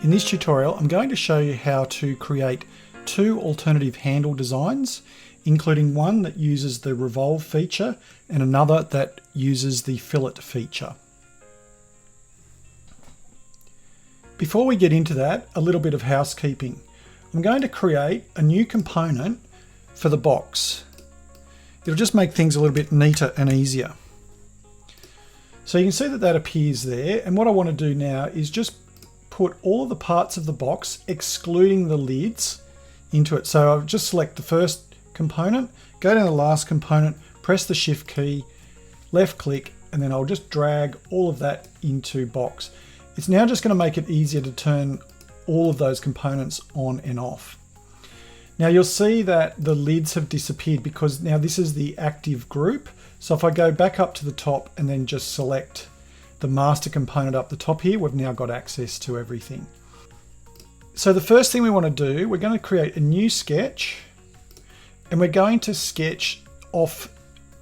In this tutorial, I'm going to show you how to create two alternative handle designs, including one that uses the revolve feature and another that uses the fillet feature. Before we get into that, a little bit of housekeeping. I'm going to create a new component for the box. It'll just make things a little bit neater and easier. So you can see that that appears there, and what I want to do now is just put all of the parts of the box, excluding the lids, into it. So I'll just select the first component, go down to the last component, press the shift key, left click, and then I'll just drag all of that into box. It's now just going to make it easier to turn all of those components on and off. Now you'll see that the lids have disappeared because now this is the active group. So if I go back up to the top and then just select the master component up the top here, we've now got access to everything. So the first thing we want to do, we're going to create a new sketch, and we're going to sketch off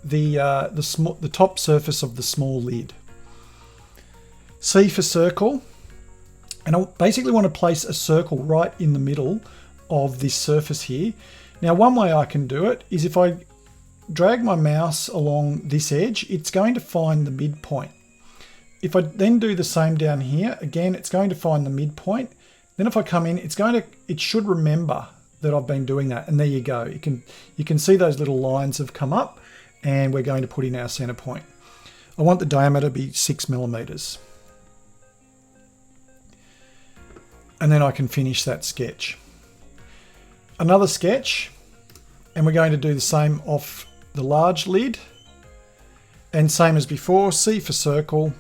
the top surface of the small lid. C for circle, and I basically want to place a circle right in the middle of this surface here. Now one way I can do it is if I drag my mouse along this edge, it's going to find the midpoint. If I then do the same down here, again, it's going to find the midpoint. Then if I come in, it should remember that I've been doing that. And there you go. You can see those little lines have come up, and we're going to put in our center point. I want the diameter to be 6 millimeters. And then I can finish that sketch. Another sketch, and we're going to do the same off the large lid. And same as before, C for circle.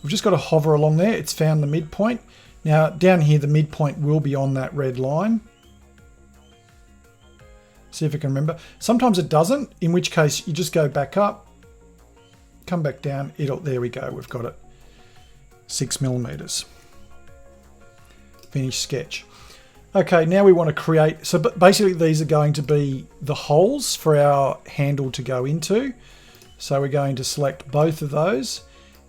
We've just got to hover along there. It's found the midpoint. Now down here, the midpoint will be on that red line. See if I can remember. Sometimes it doesn't, in which case you just go back up, come back down. There we go. We've got it. 6 millimeters. Finish sketch. Okay, now we want to create, so basically these are going to be the holes for our handle to go into. So we're going to select both of those,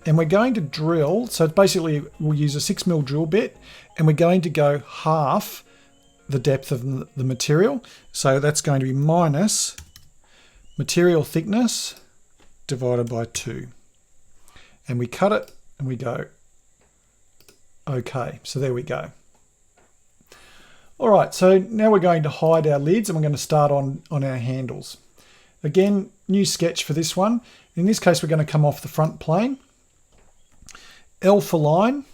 and we're going to drill. So basically we'll use a 6mm drill bit, and we're going to go half the depth of the material. So that's going to be minus material thickness divided by 2. And we cut it and we go, okay, so there we go. All right, so now we're going to hide our lids, and we're going to start on our handles. Again, new sketch for this one. In this case, we're going to come off the front plane. L for line,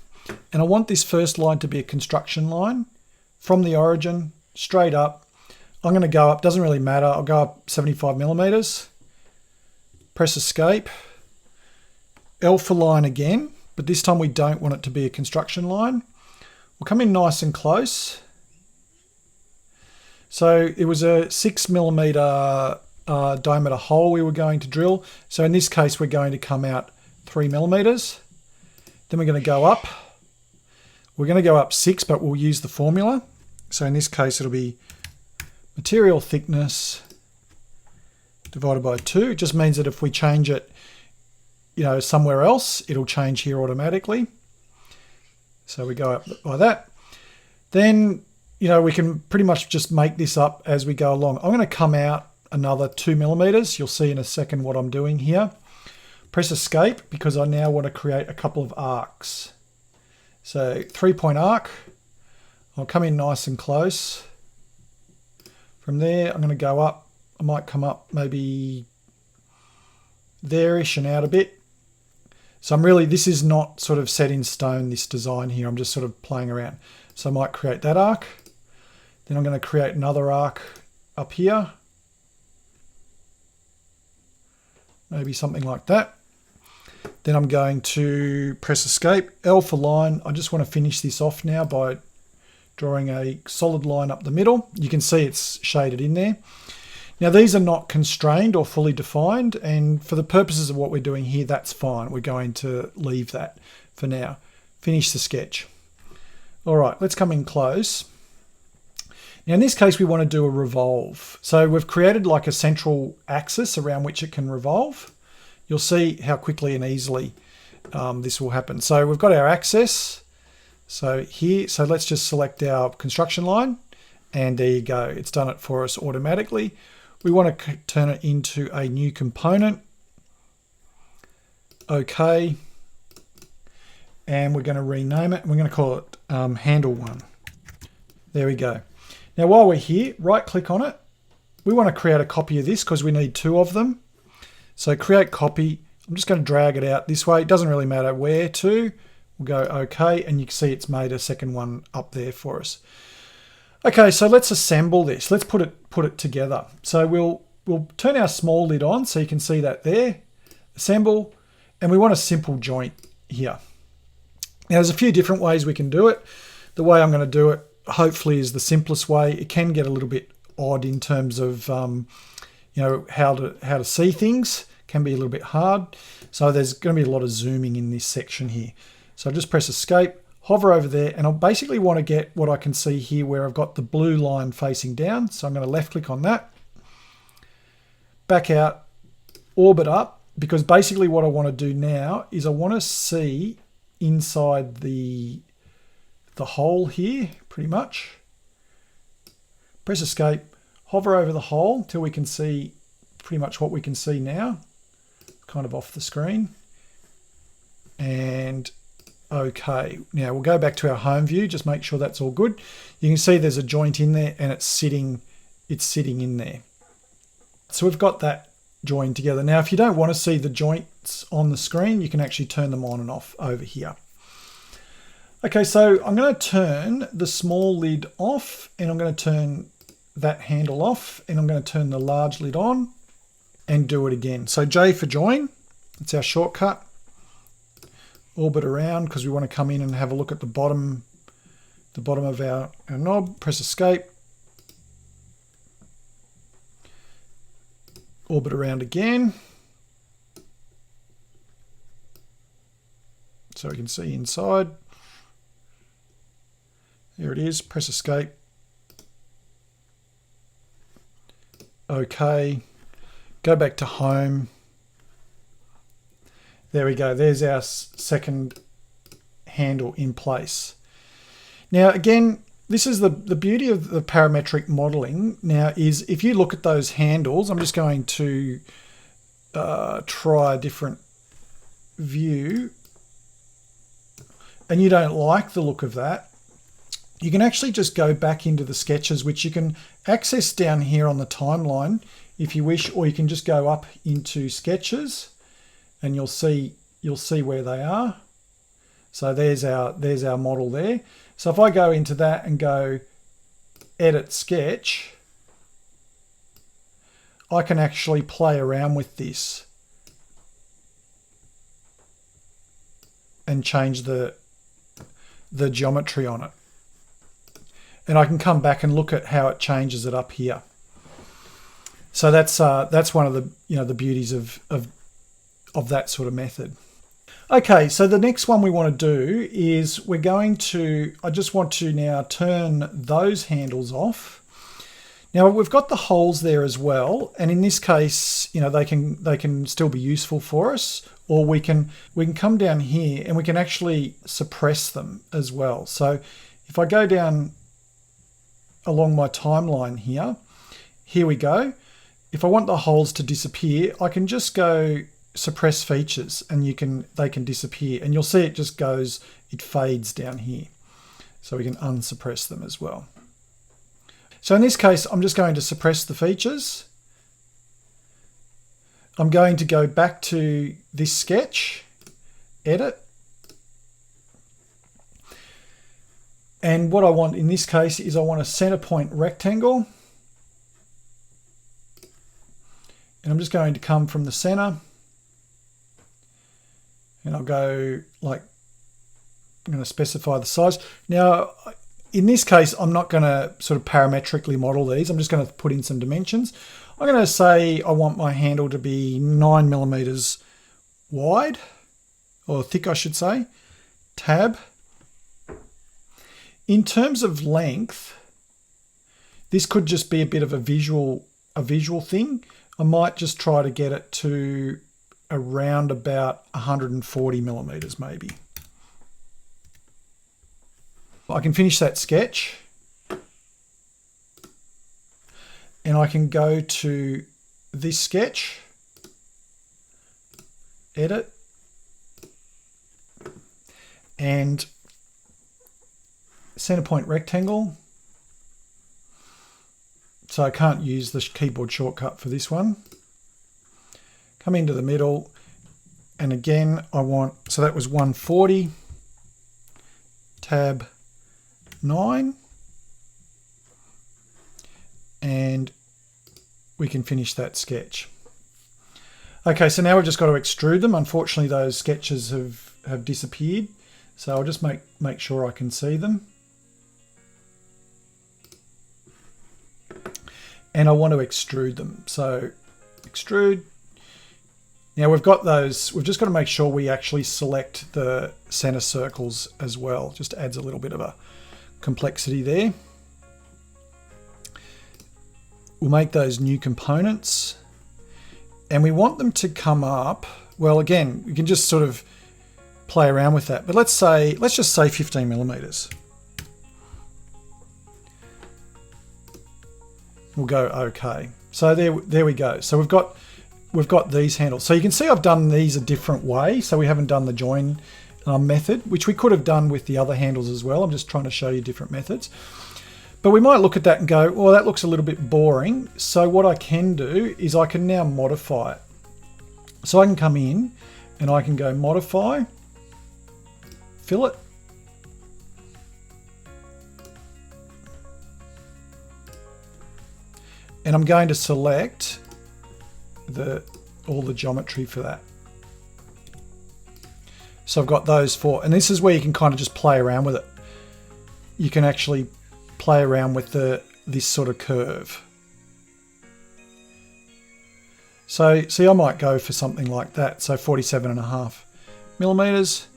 and I want this first line to be a construction line from the origin straight up. I'm going to go up, doesn't really matter. I'll go up 75 millimeters. Press escape. L for line again, but this time we don't want it to be a construction line. We'll come in nice and close. So it was a 6 millimeter diameter hole we were going to drill. So in this case, we're going to come out 3 millimeters. Then we're going to go up. We're going to go up 6, but we'll use the formula. So in this case, it'll be material thickness divided by 2. It just means that if we change it, somewhere else, it'll change here automatically. So we go up by that. Then we can pretty much just make this up as we go along. I'm going to come out another 2 millimeters. You'll see in a second what I'm doing here. Press escape because I now want to create a couple of arcs. So 3-point arc. I'll come in nice and close. From there, I'm going to go up. I might come up maybe there-ish and out a bit. So this is not sort of set in stone, this design here. I'm just sort of playing around. So I might create that arc. Then I'm going to create another arc up here. Maybe something like that. Then I'm going to press escape. L for line. I just want to finish this off now by drawing a solid line up the middle. You can see it's shaded in there. Now these are not constrained or fully defined, and for the purposes of what we're doing here, that's fine. We're going to leave that for now. Finish the sketch. All right, let's come in close. Now in this case, we want to do a revolve. So we've created like a central axis around which it can revolve. You'll see how quickly and easily this will happen. So we've got our axis. So here, so let's just select our construction line, and there you go. It's done it for us automatically. We want to turn it into a new component. Okay. And we're going to rename it. We're going to call it handle 1. There we go. Now, while we're here, right click on it. We want to create a copy of this because we need 2 of them. So create copy. I'm just going to drag it out this way. It doesn't really matter where to. We'll go OK, and you can see it's made a second one up there for us. Okay, so let's assemble this. Let's put it together. So we'll turn our small lid on so you can see that there. Assemble, and we want a simple joint here. Now there's a few different ways we can do it. The way I'm going to do it hopefully is the simplest way. It can get a little bit odd in terms of you know, how to see things. It can be a little bit hard. So there's going to be a lot of zooming in this section here. So just press escape, hover over there, and I'll basically want to get what I can see here where I've got the blue line facing down. So I'm going to left click on that, back out, orbit up, because basically what I want to do now is I want to see inside the hole here, pretty much. Press escape, hover over the hole till we can see pretty much what we can see now, kind of off the screen. And okay, now we'll go back to our home view, just make sure that's all good. You can see there's a joint in there and it's sitting in there. So we've got that joined together. Now, if you don't want to see the joints on the screen, you can actually turn them on and off over here. Okay, so I'm going to turn the small lid off, and I'm going to turn that handle off, and I'm going to turn the large lid on and do it again. So J for join, it's our shortcut. Orbit around because we want to come in and have a look at the bottom of our knob. Press escape. Orbit around again. So we can see inside. There it is. Press escape. Okay. Go back to home. There we go. There's our second handle in place. Now, again, this is the beauty of the parametric modeling now is if you look at those handles, I'm just going to try a different view, and you don't like the look of that, you can actually just go back into the sketches, which you can access down here on the timeline if you wish, or you can just go up into sketches and you'll see where they are. So there's our model there. So if I go into that and go edit sketch, I can actually play around with this and change the geometry on it. And I can come back and look at how it changes it up here. So that's one of the the beauties of that sort of method. Okay, so the next one we want to do is I just want to now turn those handles off. Now we've got the holes there as well, and in this case, they can still be useful for us, or we can come down here and we can actually suppress them as well. So if I go down along my timeline here we go. If I want the holes to disappear, I can just go suppress features and they can disappear, and you'll see it fades down here. So we can unsuppress them as well. So in this case, I'm just going to suppress the features. I'm going to go back to this sketch, edit. And what I want in this case is I want a center point rectangle. And I'm just going to come from the center. And I'll go I'm going to specify the size. Now, in this case, I'm not going to sort of parametrically model these. I'm just going to put in some dimensions. I'm going to say I want my handle to be 9 millimeters wide, or thick, I should say. Tab. In terms of length, this could just be a bit of a visual thing. I might just try to get it to around about 140 millimeters maybe. I can finish that sketch. And I can go to this sketch, edit, and center point rectangle. So I can't use the keyboard shortcut for this one. Come into the middle, and again I want, so that was 140, tab 9, and we can finish that sketch. Okay, so now we've just got to extrude them. Unfortunately, those sketches have disappeared, so I'll just make sure I can see them. And I want to extrude them. So extrude. Now we've got those, we've just got to make sure we actually select the center circles as well. Just adds a little bit of a complexity there. We'll make those new components. And we want them to come up. Well, again, we can just sort of play around with that. But let's just say 15 millimeters. We'll go OK. So there we go. So we've got these handles. So you can see I've done these a different way. So we haven't done the join method, which we could have done with the other handles as well. I'm just trying to show you different methods. But we might look at that and go, well, that looks a little bit boring. So what I can do is I can now modify it. So I can come in and I can go modify, fillet, and I'm going to select all the geometry for that. So I've got those four, and this is where you can kind of just play around with it. You can actually play around with this sort of curve. So see, I might go for something like that. So 47.5 millimeters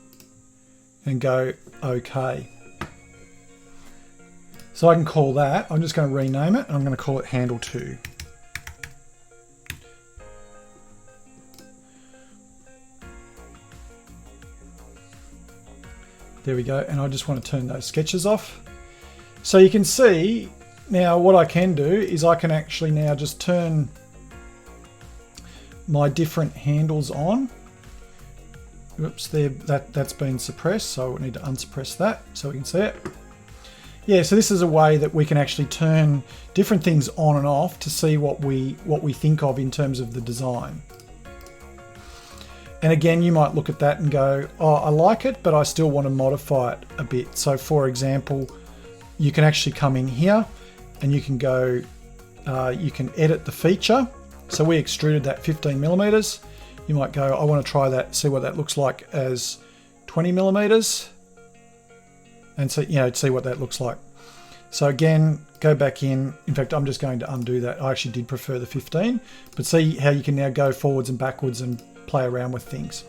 and go OK. So I can call that, I'm just going to rename it, and I'm going to call it handle 2. There we go, and I just want to turn those sketches off. So you can see now what I can do is I can actually now just turn my different handles on. Oops, that's been suppressed, so I need to unsuppress that so we can see it. Yeah, so this is a way that we can actually turn different things on and off to see what we think of in terms of the design. And again, you might look at that and go, oh, I like it, but I still want to modify it a bit. So for example, you can actually come in here and you can go, you can edit the feature. So we extruded that 15 millimeters. You might go, I want to try that, see what that looks like as 20 millimeters. And so, see what that looks like. So again, go back in. In fact, I'm just going to undo that. I actually did prefer the 15, but see how you can now go forwards and backwards and play around with things.